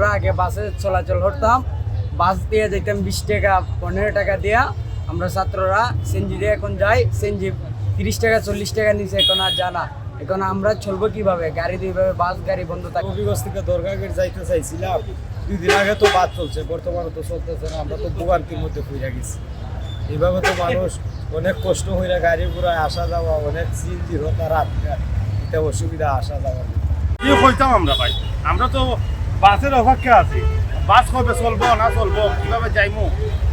আমরা আগে বাসে চলাচল করতাম, বাস দিয়ে যেতাম 20 টাকা 15 টাকা দিয়া। আমরা ছাত্ররা সিএনজি দিয়ে এখন যাই, সিএনজি 30 টাকা 40 টাকা নিচে এখন আর জানা। এখন আমরা চলবো কিভাবে? গাড়ি দুইভাবে, বাস গাড়ি বন্ধ থাকে। হবিগঞ্জ থেকে দরগাগেট যাইতে চাইছিলাম, 2 দিন আগে তো বাস চলছে, বর্তমানে তো চলতেছে না। আমরা তো ভোগান্তির মধ্যে পড়ে গেছি। এইভাবে তো মানুষ অনেক কষ্ট হইয়া গাড়ি ঘোড়ায় আসা যাওয়া, অনেক সিএনজি হতা রাত এটা অসুবিধা আসা যাওয়া। কি কইতাম আমরা ভাই, আমরা তো বাসের অপেক্ষা আছি। বাস কবে চলবো না চলবো, কিভাবে যাইমু,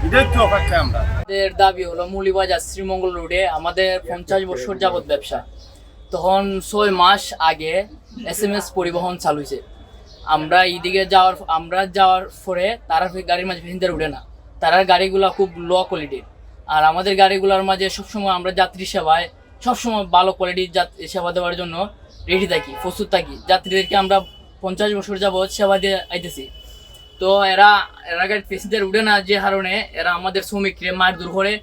এদের তো অপেক্ষা আমরা। আমাদের দাবি হলো মৌলিবাজার শ্রীমঙ্গল রোডে আমাদের 50 বছর যাবত ব্যবসা। তখন 6 মাস আগে SMS পরিবহন চালু হয়েছে। আমরা যাওয়ার পরে তারা গাড়ির মাঝে প্যাসেঞ্জার উঠে না, তারার গাড়িগুলো খুব লো কোয়ালিটির। আর আমাদের গাড়িগুলোর মাঝে সবসময় আমরা যাত্রী সেবায় সবসময় ভালো কোয়ালিটির সেবা দেওয়ার জন্য রেডি থাকি, প্রস্তুত থাকি। যাত্রীদেরকে আমরা 50 বছর যাবৎ সেবা দিয়ে আইতেছি। তো এরা গাড়ি প্যাসেঞ্জার উঠে না, যে কারণে এরা আমাদের শ্রমিককে মারধর করে।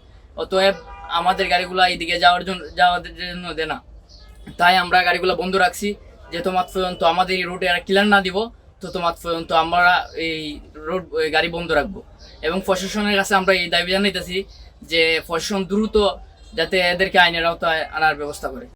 অতএব আমাদের গাড়িগুলো এইদিকে যাওয়ার জন্য দেয় না, তাই আমরা গাড়িগুলো বন্ধ রাখছি। যেহেতু মাত্র পর্যন্ত আমাদের এই রুটে এরা ক্লিয়ার না দিব, তত মাত্র পর্যন্ত আমরা এই রোড গাড়ি বন্ধ রাখবো। এবং প্রশাসনের কাছে আমরা এই দাবি জানাইতেছি যে প্রশাসন দ্রুত যাতে এদেরকে আইনের আওতায় আনার ব্যবস্থা করে।